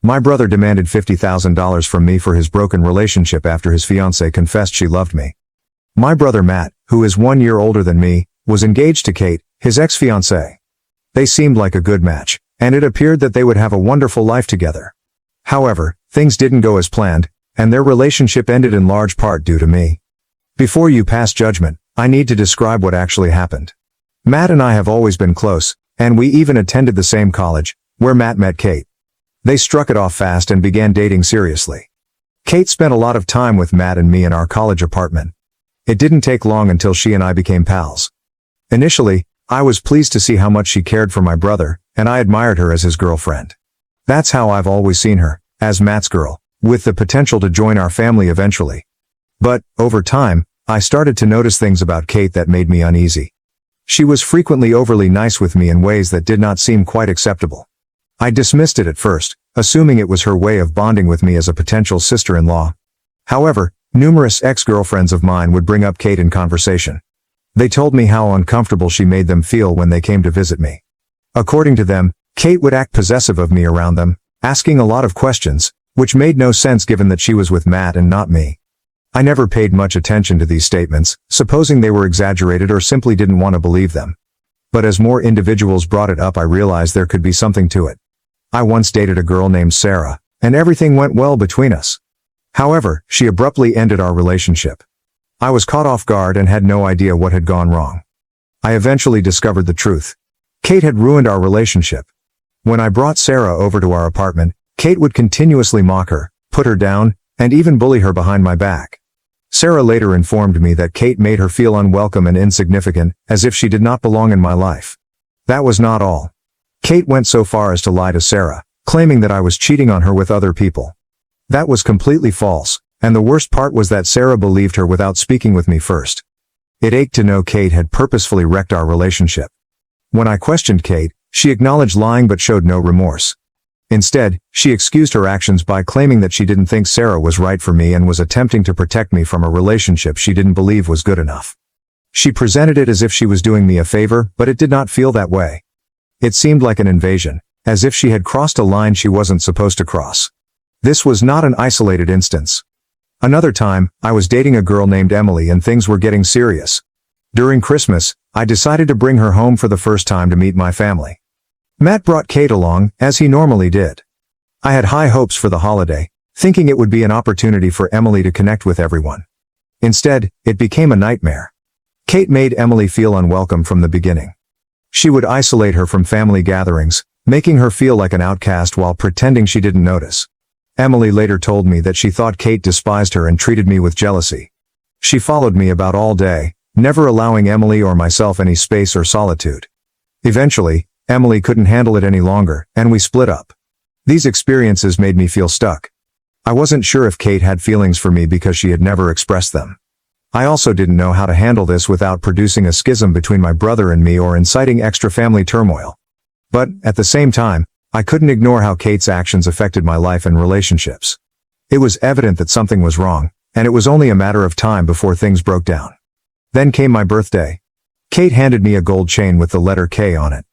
My brother demanded $50,000 from me for his broken relationship after his fiancée confessed she loved me. My brother Matt, who is 1 year older than me, was engaged to Kate, his ex-fiancée. They seemed like a good match, and it appeared that they would have a wonderful life together. However, things didn't go as planned, and their relationship ended in large part due to me. Before you pass judgment, I need to describe what actually happened. Matt and I have always been close, and we even attended the same college, where Matt met Kate. They struck it off fast and began dating seriously. Kate spent a lot of time with Matt and me in our college apartment. It didn't take long until she and I became pals. Initially, I was pleased to see how much she cared for my brother, and I admired her as his girlfriend. That's how I've always seen her, as Matt's girl, with the potential to join our family eventually. But, over time, I started to notice things about Kate that made me uneasy. She was frequently overly nice with me in ways that did not seem quite acceptable. I dismissed it at first, assuming it was her way of bonding with me as a potential sister-in-law. However, numerous ex-girlfriends of mine would bring up Kate in conversation. They told me how uncomfortable she made them feel when they came to visit me. According to them, Kate would act possessive of me around them, asking a lot of questions, which made no sense given that she was with Matt and not me. I never paid much attention to these statements, supposing they were exaggerated or simply didn't want to believe them. But as more individuals brought it up, I realized there could be something to it. I once dated a girl named Sarah, and everything went well between us. However, she abruptly ended our relationship. I was caught off guard and had no idea what had gone wrong. I eventually discovered the truth. Kate had ruined our relationship. When I brought Sarah over to our apartment, Kate would continuously mock her, put her down, and even bully her behind my back. Sarah later informed me that Kate made her feel unwelcome and insignificant, as if she did not belong in my life. That was not all. Kate went so far as to lie to Sarah, claiming that I was cheating on her with other people. That was completely false, and the worst part was that Sarah believed her without speaking with me first. It ached to know Kate had purposefully wrecked our relationship. When I questioned Kate, she acknowledged lying but showed no remorse. Instead, she excused her actions by claiming that she didn't think Sarah was right for me and was attempting to protect me from a relationship she didn't believe was good enough. She presented it as if she was doing me a favor, but it did not feel that way. It seemed like an invasion, as if she had crossed a line she wasn't supposed to cross. This was not an isolated instance. Another time, I was dating a girl named Emily and things were getting serious. During Christmas, I decided to bring her home for the first time to meet my family. Matt brought Kate along, as he normally did. I had high hopes for the holiday, thinking it would be an opportunity for Emily to connect with everyone. Instead, it became a nightmare. Kate made Emily feel unwelcome from the beginning. She would isolate her from family gatherings, making her feel like an outcast while pretending she didn't notice. Emily later told me that she thought Kate despised her and treated me with jealousy. She followed me about all day, never allowing Emily or myself any space or solitude. Eventually, Emily couldn't handle it any longer, and we split up. These experiences made me feel stuck. I wasn't sure if Kate had feelings for me because she had never expressed them. I also didn't know how to handle this without producing a schism between my brother and me or inciting extra family turmoil. But, at the same time, I couldn't ignore how Kate's actions affected my life and relationships. It was evident that something was wrong, and it was only a matter of time before things broke down. Then came my birthday. Kate handed me a gold chain with the letter K on it.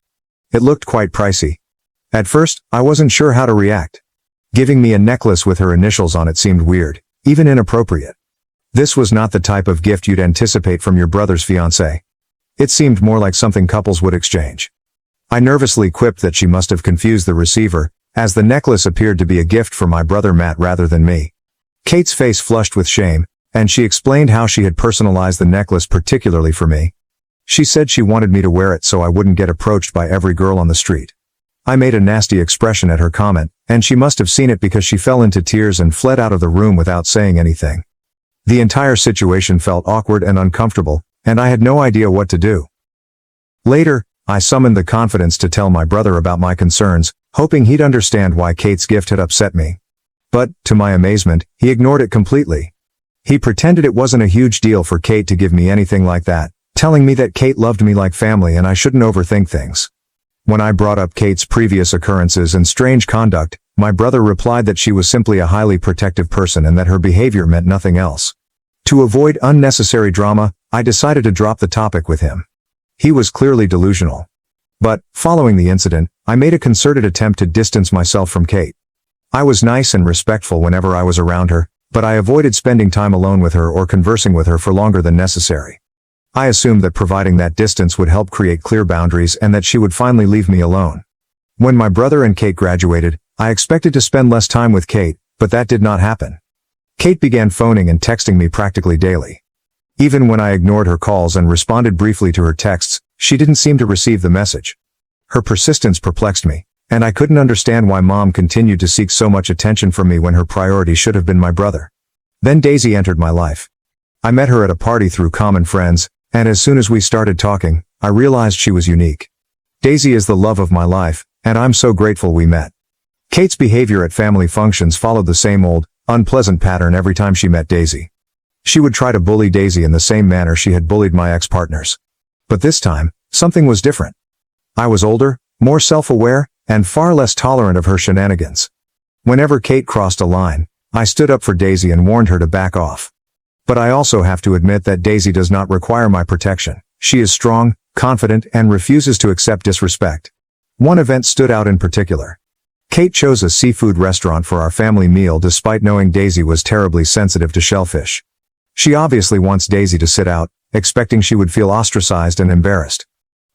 It looked quite pricey. At first, I wasn't sure how to react. Giving me a necklace with her initials on it seemed weird, even inappropriate. This was not the type of gift you'd anticipate from your brother's fiancée. It seemed more like something couples would exchange. I nervously quipped that she must have confused the receiver, as the necklace appeared to be a gift for my brother Matt rather than me. Kate's face flushed with shame, and she explained how she had personalized the necklace particularly for me. She said she wanted me to wear it so I wouldn't get approached by every girl on the street. I made a nasty expression at her comment, and she must have seen it because she fell into tears and fled out of the room without saying anything. The entire situation felt awkward and uncomfortable, and I had no idea what to do. Later, I summoned the confidence to tell my brother about my concerns, hoping he'd understand why Kate's gift had upset me. But, to my amazement, he ignored it completely. He pretended it wasn't a huge deal for Kate to give me anything like that, telling me that Kate loved me like family and I shouldn't overthink things. When I brought up Kate's previous occurrences and strange conduct, my brother replied that she was simply a highly protective person and that her behavior meant nothing else. To avoid unnecessary drama, I decided to drop the topic with him. He was clearly delusional. But, following the incident, I made a concerted attempt to distance myself from Kate. I was nice and respectful whenever I was around her, but I avoided spending time alone with her or conversing with her for longer than necessary. I assumed that providing that distance would help create clear boundaries and that she would finally leave me alone. When my brother and Kate graduated, I expected to spend less time with Kate, but that did not happen. Kate began phoning and texting me practically daily. Even when I ignored her calls and responded briefly to her texts, she didn't seem to receive the message. Her persistence perplexed me, and I couldn't understand why Mom continued to seek so much attention from me when her priority should have been my brother. Then Daisy entered my life. I met her at a party through common friends, and as soon as we started talking, I realized she was unique. Daisy is the love of my life, and I'm so grateful we met. Kate's behavior at family functions followed the same old, unpleasant pattern every time she met Daisy. She would try to bully Daisy in the same manner she had bullied my ex-partners. But this time, something was different. I was older, more self-aware, and far less tolerant of her shenanigans. Whenever Kate crossed a line, I stood up for Daisy and warned her to back off. But I also have to admit that Daisy does not require my protection. She is strong, confident, and refuses to accept disrespect. One event stood out in particular. Kate chose a seafood restaurant for our family meal despite knowing Daisy was terribly sensitive to shellfish. She obviously wants Daisy to sit out, expecting she would feel ostracized and embarrassed.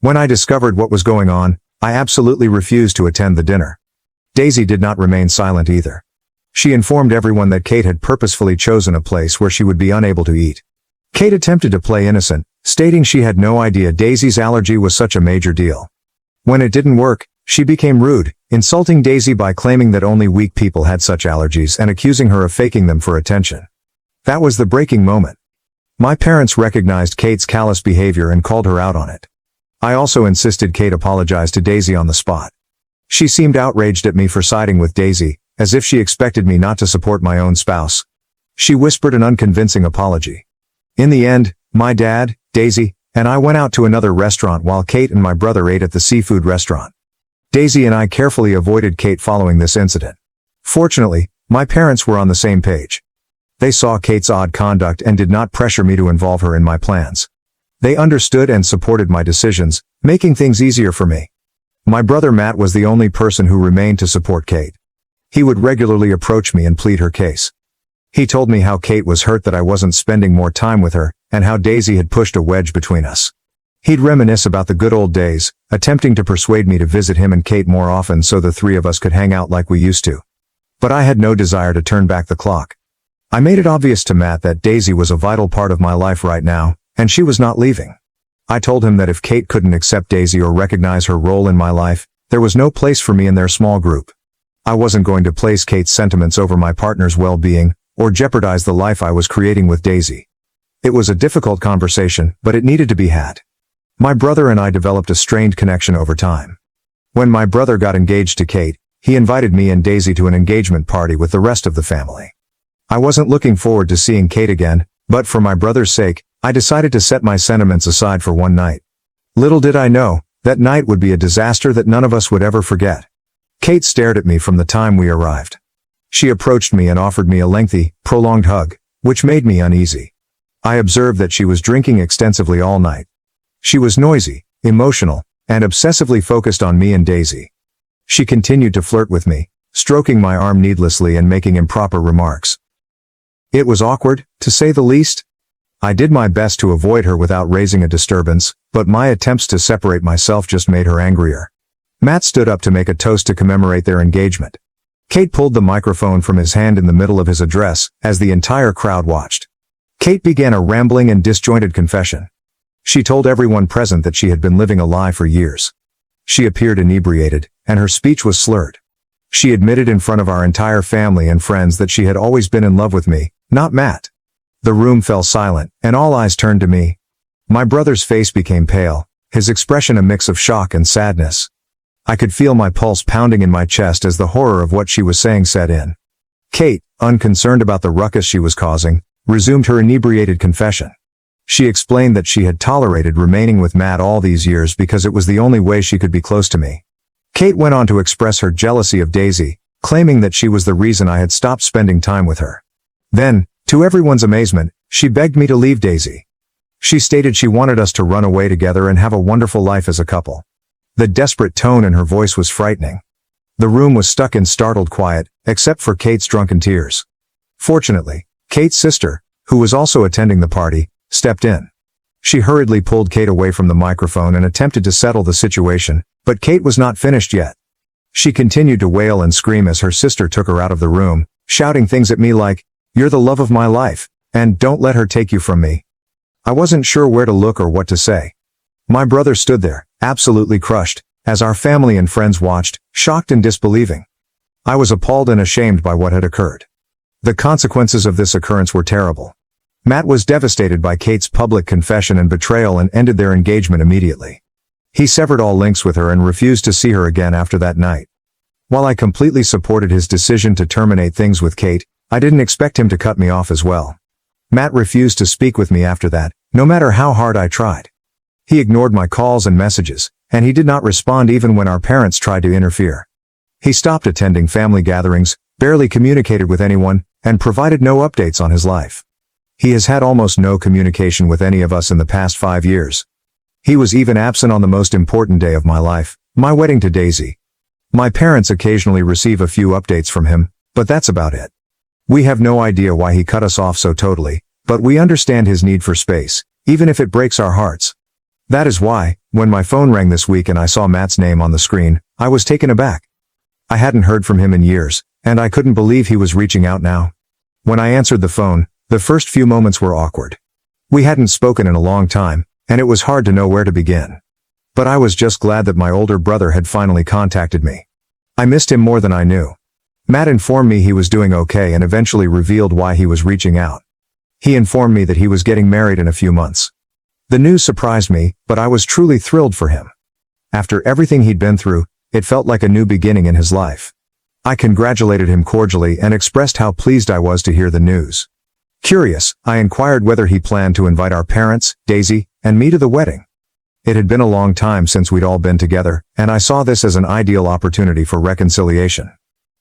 When I discovered what was going on, I absolutely refused to attend the dinner. Daisy did not remain silent either. She informed everyone that Kate had purposefully chosen a place where she would be unable to eat. Kate attempted to play innocent, stating she had no idea Daisy's allergy was such a major deal. When it didn't work, she became rude, insulting Daisy by claiming that only weak people had such allergies and accusing her of faking them for attention. That was the breaking moment. My parents recognized Kate's callous behavior and called her out on it. I also insisted Kate apologize to Daisy on the spot. She seemed outraged at me for siding with Daisy, as if she expected me not to support my own spouse. She whispered an unconvincing apology. In the end, my dad, Daisy, and I went out to another restaurant while Kate and my brother ate at the seafood restaurant. Daisy and I carefully avoided Kate following this incident. Fortunately, my parents were on the same page. They saw Kate's odd conduct and did not pressure me to involve her in my plans. They understood and supported my decisions, making things easier for me. My brother Matt was the only person who remained to support Kate. He would regularly approach me and plead her case. He told me how Kate was hurt that I wasn't spending more time with her, and how Daisy had pushed a wedge between us. He'd reminisce about the good old days, attempting to persuade me to visit him and Kate more often so the three of us could hang out like we used to. But I had no desire to turn back the clock. I made it obvious to Matt that Daisy was a vital part of my life right now, and she was not leaving. I told him that if Kate couldn't accept Daisy or recognize her role in my life, there was no place for me in their small group. I wasn't going to place Kate's sentiments over my partner's well-being, or jeopardize the life I was creating with Daisy. It was a difficult conversation, but it needed to be had. My brother and I developed a strained connection over time. When my brother got engaged to Kate, he invited me and Daisy to an engagement party with the rest of the family. I wasn't looking forward to seeing Kate again, but for my brother's sake, I decided to set my sentiments aside for one night. Little did I know, that night would be a disaster that none of us would ever forget. Kate stared at me from the time we arrived. She approached me and offered me a lengthy, prolonged hug, which made me uneasy. I observed that she was drinking extensively all night. She was noisy, emotional, and obsessively focused on me and Daisy. She continued to flirt with me, stroking my arm needlessly and making improper remarks. It was awkward, to say the least. I did my best to avoid her without raising a disturbance, but my attempts to separate myself just made her angrier. Matt stood up to make a toast to commemorate their engagement. Kate pulled the microphone from his hand in the middle of his address, as the entire crowd watched. Kate began a rambling and disjointed confession. She told everyone present that she had been living a lie for years. She appeared inebriated, and her speech was slurred. She admitted in front of our entire family and friends that she had always been in love with me, not Matt. The room fell silent, and all eyes turned to me. My brother's face became pale, his expression a mix of shock and sadness. I could feel my pulse pounding in my chest as the horror of what she was saying set in. Kate, unconcerned about the ruckus she was causing, resumed her inebriated confession. She explained that she had tolerated remaining with Matt all these years because it was the only way she could be close to me. Kate went on to express her jealousy of Daisy, claiming that she was the reason I had stopped spending time with her. Then, to everyone's amazement, she begged me to leave Daisy. She stated she wanted us to run away together and have a wonderful life as a couple. The desperate tone in her voice was frightening. The room was stuck in startled quiet, except for Kate's drunken tears. Fortunately, Kate's sister, who was also attending the party, stepped in. She hurriedly pulled Kate away from the microphone and attempted to settle the situation, but Kate was not finished yet. She continued to wail and scream as her sister took her out of the room, shouting things at me like, "You're the love of my life, and don't let her take you from me." I wasn't sure where to look or what to say. My brother stood there, absolutely crushed, as our family and friends watched, shocked and disbelieving. I was appalled and ashamed by what had occurred. The consequences of this occurrence were terrible. Matt was devastated by Kate's public confession and betrayal and ended their engagement immediately. He severed all links with her and refused to see her again after that night. While I completely supported his decision to terminate things with Kate, I didn't expect him to cut me off as well. Matt refused to speak with me after that, no matter how hard I tried. He ignored my calls and messages, and he did not respond even when our parents tried to interfere. He stopped attending family gatherings, barely communicated with anyone, and provided no updates on his life. He has had almost no communication with any of us in the past 5 years. He was even absent on the most important day of my life, my wedding to Daisy. My parents occasionally receive a few updates from him, but that's about it. We have no idea why he cut us off so totally, but we understand his need for space, even if it breaks our hearts. That is why, when my phone rang this week and I saw Matt's name on the screen, I was taken aback. I hadn't heard from him in years, and I couldn't believe he was reaching out now. When I answered the phone, the first few moments were awkward. We hadn't spoken in a long time, and it was hard to know where to begin. But I was just glad that my older brother had finally contacted me. I missed him more than I knew. Matt informed me he was doing okay and eventually revealed why he was reaching out. He informed me that he was getting married in a few months. The news surprised me, but I was truly thrilled for him. After everything he'd been through, it felt like a new beginning in his life. I congratulated him cordially and expressed how pleased I was to hear the news. Curious, I inquired whether he planned to invite our parents, Daisy, and me to the wedding. It had been a long time since we'd all been together, and I saw this as an ideal opportunity for reconciliation.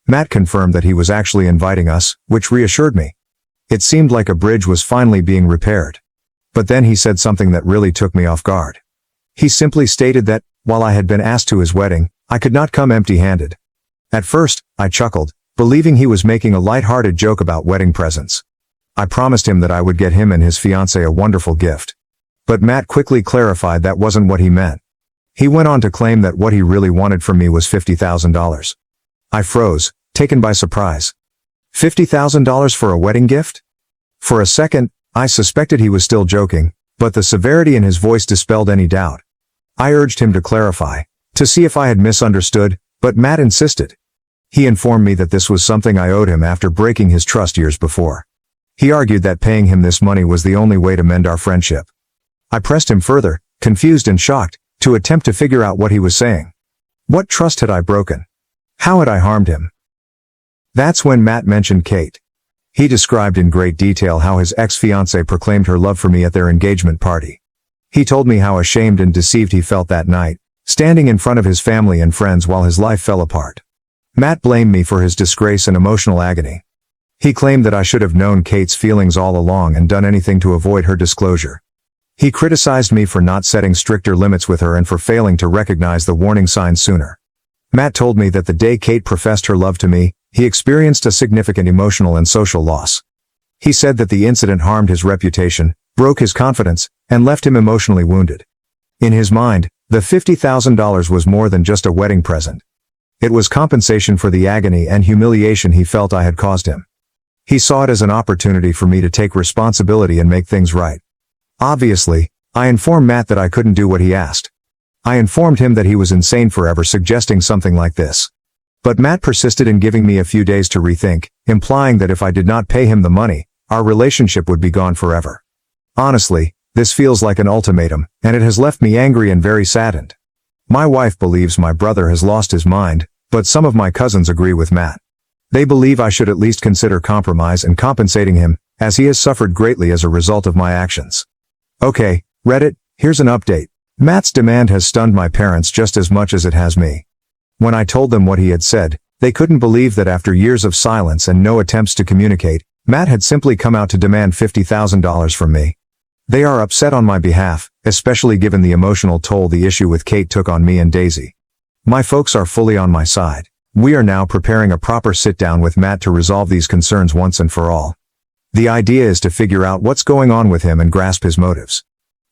Matt confirmed that he was actually inviting us, which reassured me. It seemed like a bridge was finally being repaired. But then he said something that really took me off guard. He simply stated that, while I had been asked to his wedding, I could not come empty-handed. At first, I chuckled, believing he was making a light-hearted joke about wedding presents. I promised him that I would get him and his fiancée a wonderful gift. But Matt quickly clarified that wasn't what he meant. He went on to claim that what he really wanted from me was $50,000. I froze, taken by surprise. $50,000 for a wedding gift? For a second, I suspected he was still joking, but the severity in his voice dispelled any doubt. I urged him to clarify, to see if I had misunderstood, but Matt insisted. He informed me that this was something I owed him after breaking his trust years before. He argued that paying him this money was the only way to mend our friendship. I pressed him further, confused and shocked, to attempt to figure out what he was saying. What trust had I broken? How had I harmed him? That's when Matt mentioned Kate. He described in great detail how his ex-fiancée proclaimed her love for me at their engagement party. He told me how ashamed and deceived he felt that night, standing in front of his family and friends while his life fell apart. Matt blamed me for his disgrace and emotional agony. He claimed that I should have known Kate's feelings all along and done anything to avoid her disclosure. He criticized me for not setting stricter limits with her and for failing to recognize the warning signs sooner. Matt told me that the day Kate professed her love to me, he experienced a significant emotional and social loss. He said that the incident harmed his reputation, broke his confidence, and left him emotionally wounded. In his mind, the $50,000 was more than just a wedding present. It was compensation for the agony and humiliation he felt I had caused him. He saw it as an opportunity for me to take responsibility and make things right. Obviously, I informed Matt that I couldn't do what he asked. I informed him that he was insane for ever suggesting something like this. But Matt persisted in giving me a few days to rethink, implying that if I did not pay him the money, our relationship would be gone forever. Honestly, this feels like an ultimatum, and it has left me angry and very saddened. My wife believes my brother has lost his mind, but some of my cousins agree with Matt. They believe I should at least consider compromise and compensating him, as he has suffered greatly as a result of my actions. Okay, Reddit, here's an update. Matt's demand has stunned my parents just as much as it has me. When I told them what he had said, they couldn't believe that after years of silence and no attempts to communicate, Matt had simply come out to demand $50,000 from me. They are upset on my behalf, especially given the emotional toll the issue with Kate took on me and Daisy. My folks are fully on my side. We are now preparing a proper sit-down with Matt to resolve these concerns once and for all. The idea is to figure out what's going on with him and grasp his motives.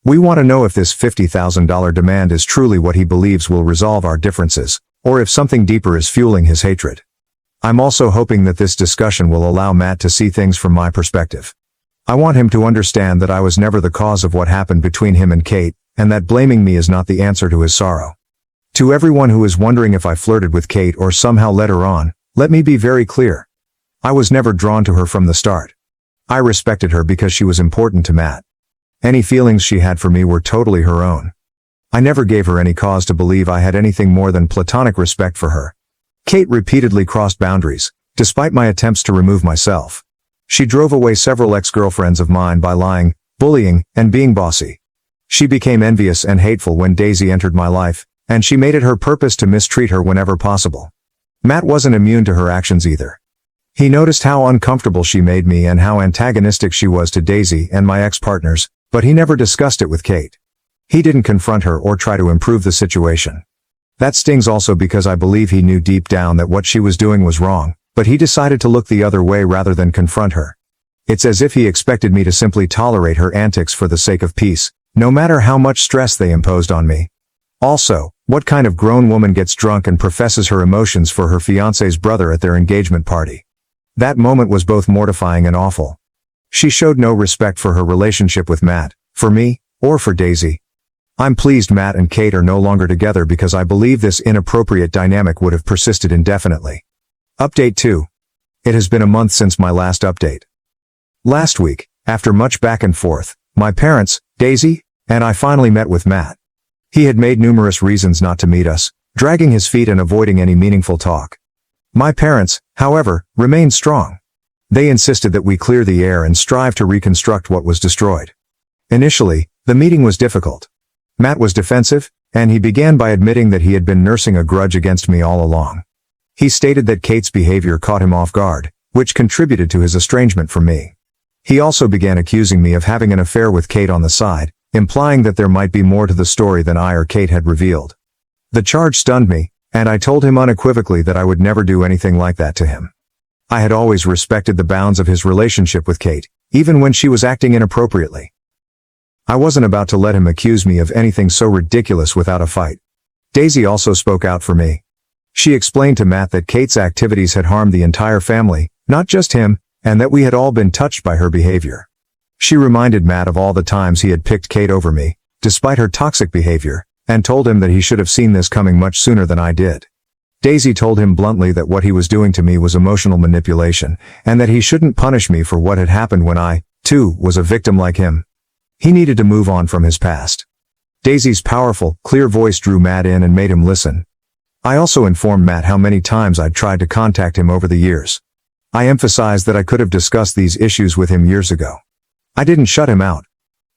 We want to know if this $50,000 demand is truly what he believes will resolve our differences, or if something deeper is fueling his hatred. I'm also hoping that this discussion will allow Matt to see things from my perspective. I want him to understand that I was never the cause of what happened between him and Kate, and that blaming me is not the answer to his sorrow. To everyone who is wondering if I flirted with Kate or somehow led her on, let me be very clear. I was never drawn to her from the start. I respected her because she was important to Matt. Any feelings she had for me were totally her own. I never gave her any cause to believe I had anything more than platonic respect for her. Kate repeatedly crossed boundaries, despite my attempts to remove myself. She drove away several ex-girlfriends of mine by lying, bullying, and being bossy. She became envious and hateful when Daisy entered my life, and she made it her purpose to mistreat her whenever possible. Matt wasn't immune to her actions either. He noticed how uncomfortable she made me and how antagonistic she was to Daisy and my ex-partners, but he never discussed it with Kate. He didn't confront her or try to improve the situation. That stings also because I believe he knew deep down that what she was doing was wrong, but he decided to look the other way rather than confront her. It's as if he expected me to simply tolerate her antics for the sake of peace, no matter how much stress they imposed on me. Also, what kind of grown woman gets drunk and professes her emotions for her fiancé's brother at their engagement party? That moment was both mortifying and awful. She showed no respect for her relationship with Matt, for me, or for Daisy. I'm pleased Matt and Kate are no longer together because I believe this inappropriate dynamic would have persisted indefinitely. Update 2. It has been a month since my last update. Last week, after much back and forth, my parents, Daisy, and I finally met with Matt. He had made numerous reasons not to meet us, dragging his feet and avoiding any meaningful talk. My parents, however, remained strong. They insisted that we clear the air and strive to reconstruct what was destroyed. Initially, the meeting was difficult. Matt was defensive, and he began by admitting that he had been nursing a grudge against me all along. He stated that Kate's behavior caught him off guard, which contributed to his estrangement from me. He also began accusing me of having an affair with Kate on the side, implying that there might be more to the story than I or Kate had revealed. The charge stunned me, and I told him unequivocally that I would never do anything like that to him. I had always respected the bounds of his relationship with Kate, even when she was acting inappropriately. I wasn't about to let him accuse me of anything so ridiculous without a fight. Daisy also spoke out for me. She explained to Matt that Kate's activities had harmed the entire family, not just him, and that we had all been touched by her behavior. She reminded Matt of all the times he had picked Kate over me, despite her toxic behavior, and told him that he should have seen this coming much sooner than I did. Daisy told him bluntly that what he was doing to me was emotional manipulation, and that he shouldn't punish me for what had happened when I, too, was a victim like him. He needed to move on from his past. Daisy's powerful, clear voice drew Matt in and made him listen. I also informed Matt how many times I'd tried to contact him over the years. I emphasized that I could have discussed these issues with him years ago. I didn't shut him out.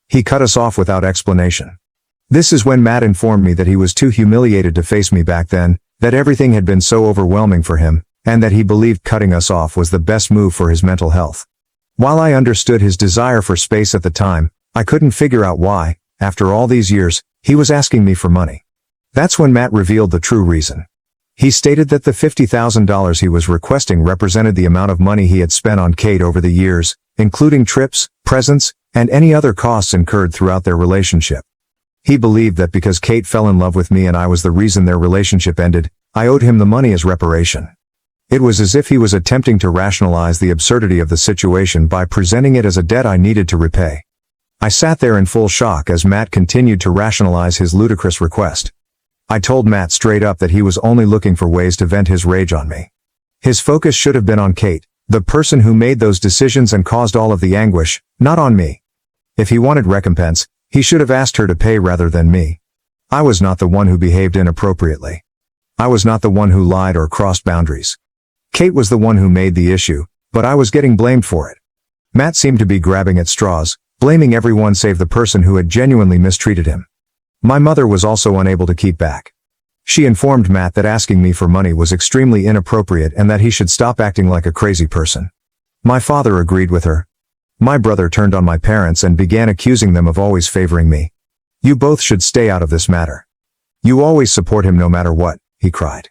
He cut us off without explanation. This is when Matt informed me that he was too humiliated to face me back then, that everything had been so overwhelming for him, and that he believed cutting us off was the best move for his mental health. While I understood his desire for space at the time, I couldn't figure out why, after all these years, he was asking me for money. That's when Matt revealed the true reason. He stated that the $50,000 he was requesting represented the amount of money he had spent on Kate over the years, including trips, presents, and any other costs incurred throughout their relationship. He believed that because Kate fell in love with me and I was the reason their relationship ended, I owed him the money as reparation. It was as if he was attempting to rationalize the absurdity of the situation by presenting it as a debt I needed to repay. I sat there in full shock as Matt continued to rationalize his ludicrous request. I told Matt straight up that he was only looking for ways to vent his rage on me. His focus should have been on Kate, the person who made those decisions and caused all of the anguish, not on me. If he wanted recompense, he should have asked her to pay rather than me. I was not the one who behaved inappropriately. I was not the one who lied or crossed boundaries. Kate was the one who made the issue, but I was getting blamed for it. Matt seemed to be grabbing at straws, blaming everyone save the person who had genuinely mistreated him. My mother was also unable to keep back. She informed Matt that asking me for money was extremely inappropriate and that he should stop acting like a crazy person. My father agreed with her. My brother turned on my parents and began accusing them of always favoring me. "You both should stay out of this matter. You always support him no matter what," he cried.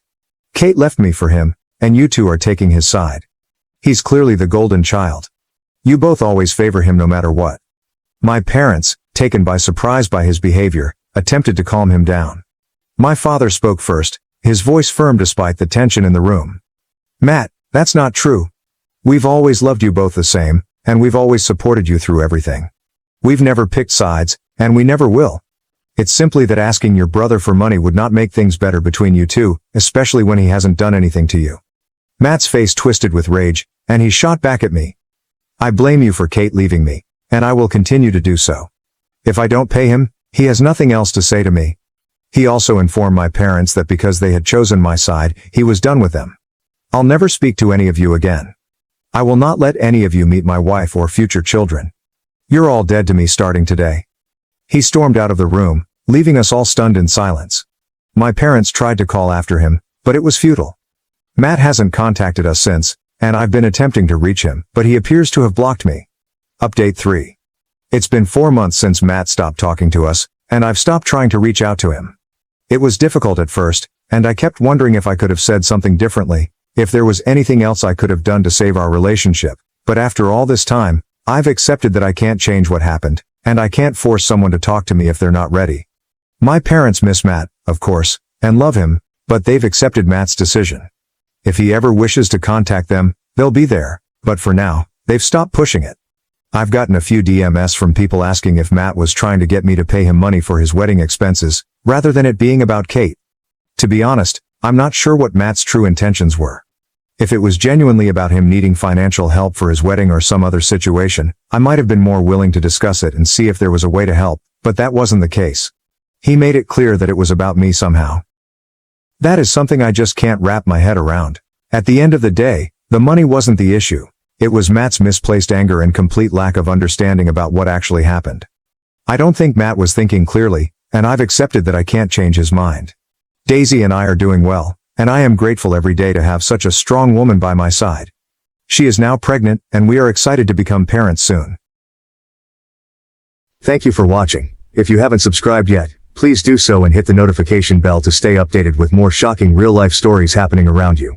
Kate left me for him, and you two are taking his side. He's clearly the golden child. You both always favor him no matter what. My parents, taken by surprise by his behavior, attempted to calm him down. My father spoke first, his voice firm despite the tension in the room. Matt, that's not true. We've always loved you both the same, and we've always supported you through everything. We've never picked sides, and we never will. It's simply that asking your brother for money would not make things better between you two, especially when he hasn't done anything to you. Matt's face twisted with rage, and he shot back at me. I blame you for Kate leaving me, and I will continue to do so. If I don't pay him, he has nothing else to say to me. He also informed my parents that because they had chosen my side, he was done with them. I'll never speak to any of you again. I will not let any of you meet my wife or future children. You're all dead to me starting today. He stormed out of the room, leaving us all stunned in silence. My parents tried to call after him, but it was futile. Matt hasn't contacted us since, and I've been attempting to reach him, but he appears to have blocked me. Update 3. It's been 4 months since Matt stopped talking to us, and I've stopped trying to reach out to him. It was difficult at first, and I kept wondering if I could have said something differently, if there was anything else I could have done to save our relationship, but after all this time, I've accepted that I can't change what happened, and I can't force someone to talk to me if they're not ready. My parents miss Matt, of course, and love him, but they've accepted Matt's decision. If he ever wishes to contact them, they'll be there, but for now, they've stopped pushing it. I've gotten a few DMs from people asking if Matt was trying to get me to pay him money for his wedding expenses, rather than it being about Kate. To be honest, I'm not sure what Matt's true intentions were. If it was genuinely about him needing financial help for his wedding or some other situation, I might have been more willing to discuss it and see if there was a way to help, but that wasn't the case. He made it clear that it was about me somehow. That is something I just can't wrap my head around. At the end of the day, the money wasn't the issue. It was Matt's misplaced anger and complete lack of understanding about what actually happened. I don't think Matt was thinking clearly, and I've accepted that I can't change his mind. Daisy and I are doing well, and I am grateful every day to have such a strong woman by my side. She is now pregnant, and we are excited to become parents soon. Thank you for watching. If you haven't subscribed yet, please do so and hit the notification bell to stay updated with more shocking real-life stories happening around you.